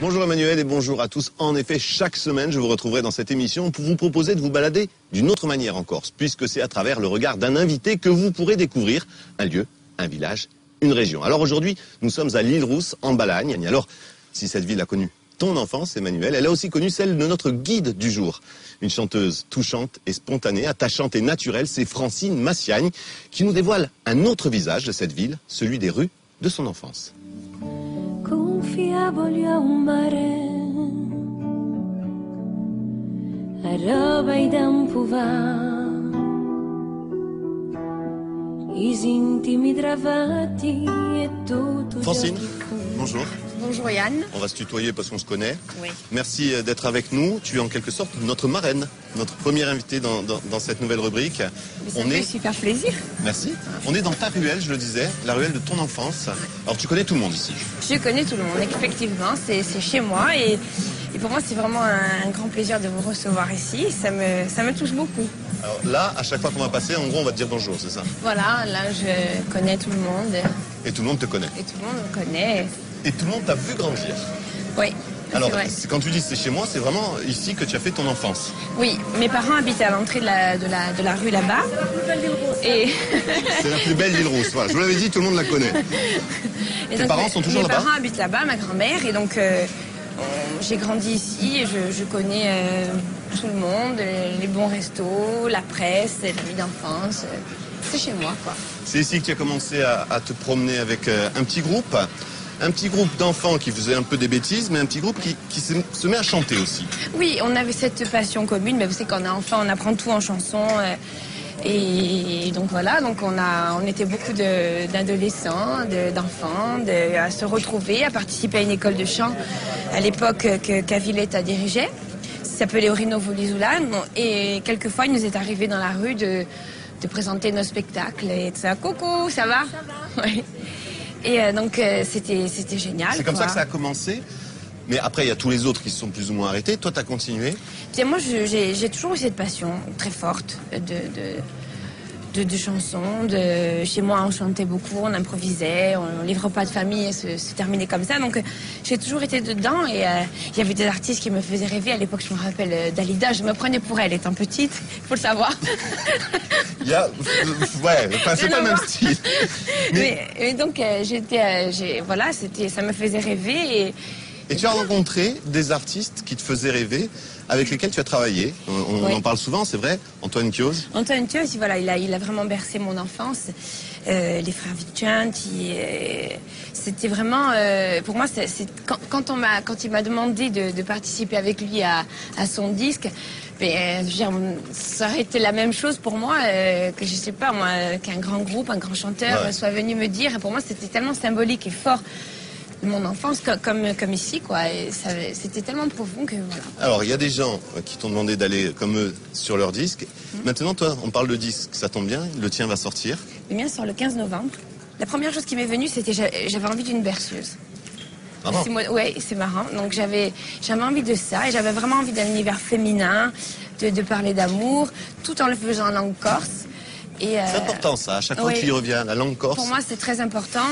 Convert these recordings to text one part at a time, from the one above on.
Bonjour Emmanuel et bonjour à tous. En effet, chaque semaine, je vous retrouverai dans cette émission pour vous proposer de vous balader d'une autre manière en Corse, puisque c'est à travers le regard d'un invité que vous pourrez découvrir un lieu, un village, une région. Alors aujourd'hui, nous sommes à l'Île-Rousse, en Balagne. Alors, si cette ville a connu ton enfance, Emmanuel, elle a aussi connu celle de notre guide du jour. Une chanteuse touchante et spontanée, attachante et naturelle, c'est Francine Massiagne, qui nous dévoile un autre visage de cette ville, celui des rues de son enfance. Confiavo-gli a un mare, a roba e tempo va, i intimi travati e tutto. Francine, bonjour. Bonjour Yann. On va se tutoyer parce qu'on se connaît. Oui. Merci d'être avec nous. Tu es en quelque sorte notre marraine, notre première invitée dans cette nouvelle rubrique. Mais ça fait super plaisir. Merci. On est dans ta ruelle, je le disais, la ruelle de ton enfance. Alors tu connais tout le monde ici. Je connais tout le monde, effectivement. C'est chez moi et pour moi c'est vraiment un grand plaisir de vous recevoir ici. Ça me touche beaucoup. Alors là, à chaque fois qu'on va passer, en gros, on va te dire bonjour, c'est ça? Voilà, là je connais tout le monde. Et tout le monde te connaît. Et tout le monde me connaît. Et tout le monde t'a vu grandir. Oui. Alors, vrai. quand tu dis c'est chez moi, c'est vraiment ici que tu as fait ton enfance. Oui, mes parents habitaient à l'entrée de la rue là-bas. Et c'est la plus belle d'Île-Rousse. Voilà, je vous l'avais dit, tout le monde la connaît. Et tes parents sont toujours là-bas? Mes parents habitent là-bas, ma grand-mère, et donc j'ai grandi ici et je connais tout le monde, les bons restos, la presse, la vie d'enfance. C'est chez moi, quoi. C'est ici que tu as commencé à te promener avec un petit groupe. Un petit groupe d'enfants qui faisaient un peu des bêtises, mais un petit groupe qui se met à chanter aussi. Oui, on avait cette passion commune, mais vous savez, quand on est enfant, on apprend tout en chanson. Et donc voilà, donc on était beaucoup d'adolescents, d'enfants, à se retrouver, à participer à une école de chant à l'époque que Caviletta dirigeait. Ça s'appelait Orino Volizula. Et quelquefois, il nous est arrivé dans la rue de présenter nos spectacles. Et tout ça, coucou, ça va? Ça va. Oui. Et donc c'était génial. C'est comme ça que ça a commencé. Mais après, il y a tous les autres qui se sont plus ou moins arrêtés. Toi, tu as continué? Bien, moi, j'ai toujours eu cette passion très forte de chansons. Chez moi, on chantait beaucoup, on improvisait, les repas de famille se terminaient comme ça. Donc, j'ai toujours été dedans et il y avait des artistes qui me faisaient rêver. À l'époque, je me rappelle Dalida, je me prenais pour elle étant petite, il faut le savoir. Ouais, enfin, c'est pas le même style. Mais donc, voilà, ça me faisait rêver Et tu as rencontré des artistes qui te faisaient rêver, avec lesquels tu as travaillé. On en parle souvent, c'est vrai. Antoine Chios. Antoine Chios, voilà, il a vraiment bercé mon enfance. Les frères Vicenti, c'était vraiment, pour moi, quand il m'a demandé de participer avec lui à son disque, je veux dire, ça aurait été la même chose pour moi que je sais pas moi, qu'un grand groupe, un grand chanteur soit venu me dire. Et pour moi, c'était tellement symbolique et fort. Mon enfance comme ici, quoi. Et c'était tellement profond que voilà. Alors, il y a des gens qui t'ont demandé d'aller comme eux sur leur disque. Maintenant, toi, on parle de disque, ça tombe bien, le tien va sortir. Le mien sort le 15 novembre. La première chose qui m'est venue, c'était j'avais envie d'une berceuse. Ah bon? Oui, c'est marrant. Donc j'avais envie de ça et j'avais vraiment envie d'un univers féminin, de parler d'amour, tout en le faisant en langue corse. C'est important ça, à chaque fois que tu y reviens, la langue corse. Pour moi, c'est très important.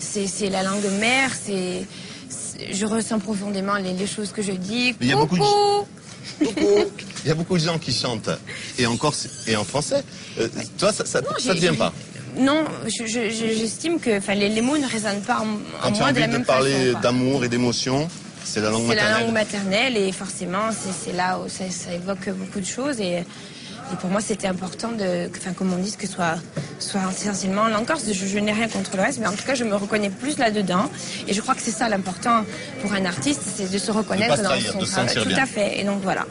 C'est la langue mère, je ressens profondément les choses que je dis. Il y a beaucoup il y a beaucoup de gens qui chantent, et en corse et en français. Toi, ça ne te vient pas? Non, j'estime que les mots ne résonnent pas en moi de la même façon. Quand tu as envie de parler d'amour et d'émotion, c'est la langue maternelle. C'est la langue maternelle, et forcément, c'est là où ça évoque beaucoup de choses. Et pour moi, c'était important que mon disque soit essentiellement en langue corse. Je n'ai rien contre le reste, mais en tout cas, je me reconnais plus là-dedans. Et je crois que c'est ça l'important pour un artiste, c'est de se reconnaître dans son travail. Tout à fait. Et donc voilà.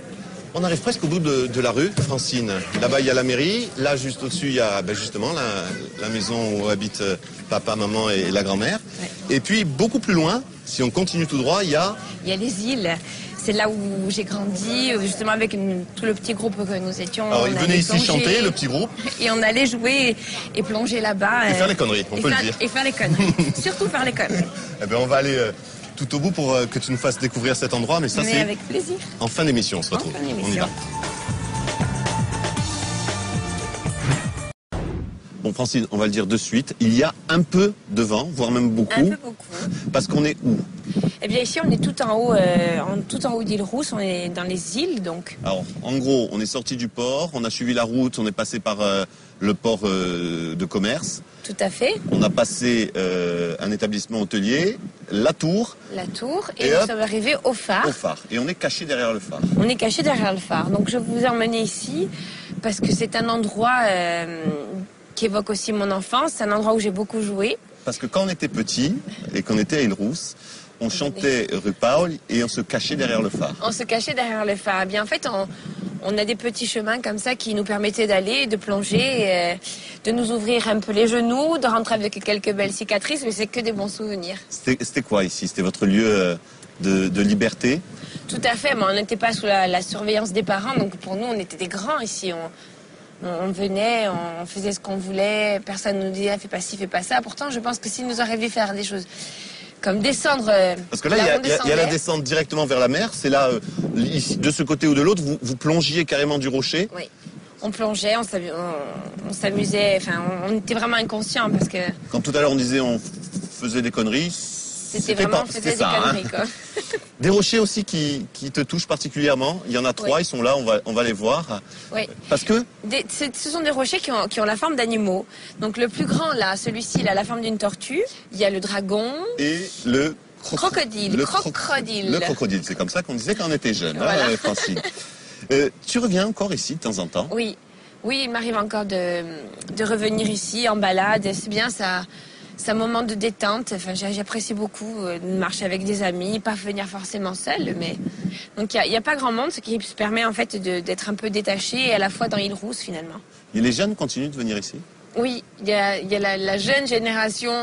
On arrive presque au bout de la rue, Francine. Là-bas, il y a la mairie. Là, juste au-dessus, il y a justement la maison où habitent papa, maman et la grand-mère. Ouais. Et puis, beaucoup plus loin, si on continue tout droit, il y a... Il y a les îles. C'est là où j'ai grandi, justement avec tout le petit groupe que nous étions. Alors, ils venaient ici chanter, le petit groupe. Et on allait jouer et plonger là-bas. Et faire les conneries, on peut le dire. Et faire les conneries. Surtout faire les conneries. Eh bien, on va aller tout au bout pour que tu nous fasses découvrir cet endroit. Mais ça, c'est avec plaisir. En fin d'émission, on se retrouve. On y va. Bon, Francine, on va le dire de suite, il y a un peu de vent, voire même beaucoup. Un peu beaucoup. Parce qu'on est où? Eh bien ici on est tout en haut d'Île-Rousse, on est dans les îles donc. Alors, en gros, on est sorti du port, on a suivi la route, on est passé par le port de commerce. Tout à fait. On a passé un établissement hôtelier, la tour, La tour et Et nous hop. sommes arrivés au phare. au phare. Et on est caché derrière le phare. On est caché derrière le phare. Donc je vous ai emmené ici parce que c'est un endroit qui évoque aussi mon enfance. C'est un endroit où j'ai beaucoup joué. Parce que quand on était petit et qu'on était à Île-Rousse, on chantait rue Paul et on se cachait derrière le phare. On se cachait derrière le phare. Eh bien en fait, on a des petits chemins comme ça qui nous permettaient d'aller, de plonger, de nous ouvrir un peu les genoux, de rentrer avec quelques belles cicatrices, mais c'est que des bons souvenirs. C'était quoi ici? C'était votre lieu de liberté? Tout à fait, mais on n'était pas sous la surveillance des parents, donc pour nous, on était des grands ici. On venait, on faisait ce qu'on voulait, personne ne nous disait fais pas ci, fais pas ça. Pourtant, je pense que s'il nous arrivait faire des choses comme descendre. Parce que là, il y a la descente directement vers la mer. C'est là, ici, de ce côté ou de l'autre, vous plongiez carrément du rocher. Oui, on plongeait, on s'amusait, enfin, on était vraiment inconscients parce que Quand tout à l'heure on disait on faisait des conneries, c'était vraiment, on faisait c'était des ça. Hein. conneries, quoi. Des rochers aussi qui te touchent particulièrement. Il y en a 3, Oui. ils sont là, on va les voir. Oui. Parce que Ce sont des rochers qui ont la forme d'animaux. Donc le plus grand, là, celui-ci, il a la forme d'une tortue. Il y a le dragon. et le Crocodile. Le Crocodile. Le crocodile, c'est comme ça qu'on disait quand on était jeune, Voilà. hein, Francine. Tu reviens encore ici de temps en temps? Oui. Oui, il m'arrive encore de revenir ici en balade. C'est bien, ça. C'est un moment de détente. Enfin, j'apprécie beaucoup de marcher avec des amis, pas venir forcément seul, mais donc il y a pas grand monde, ce qui se permet en fait d'être un peu détaché et à la fois dans Île-Rousse finalement. Et les jeunes continuent de venir ici? Oui, il y a la jeune génération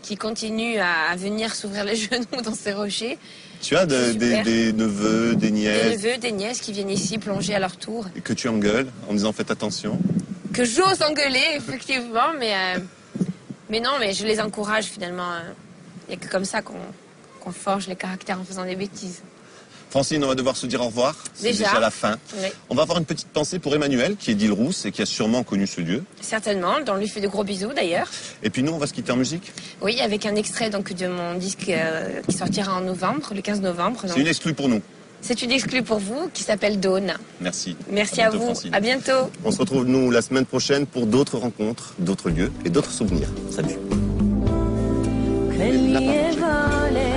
qui continue à venir s'ouvrir les genoux dans ces rochers. Tu as C'est super. des neveux, des Des nièces neveux, des nièces qui viennent ici plonger à leur tour. et que tu engueules en disant faites attention. Que j'ose engueuler, effectivement, mais non, mais je les encourage finalement. Il n'y a que comme ça qu'on forge les caractères en faisant des bêtises. Francine, on va devoir se dire au revoir. C'est Déjà. déjà la fin. Oui. On va avoir une petite pensée pour Emmanuel, qui est d'Île-Rousse et qui a sûrement connu ce lieu. Certainement, on lui fait de gros bisous d'ailleurs. Et puis nous, on va se quitter en musique. Oui, avec un extrait donc de mon disque qui sortira en novembre, le 15 novembre. donc. C'est une exclue pour nous. C'est une exclue pour vous qui s'appelle Dawn. Merci. Merci À à bientôt, vous. Francine. À bientôt. On se retrouve, nous, la semaine prochaine pour d'autres rencontres, d'autres lieux et d'autres souvenirs. Salut. Quelli e vole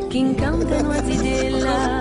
che incantano a zidella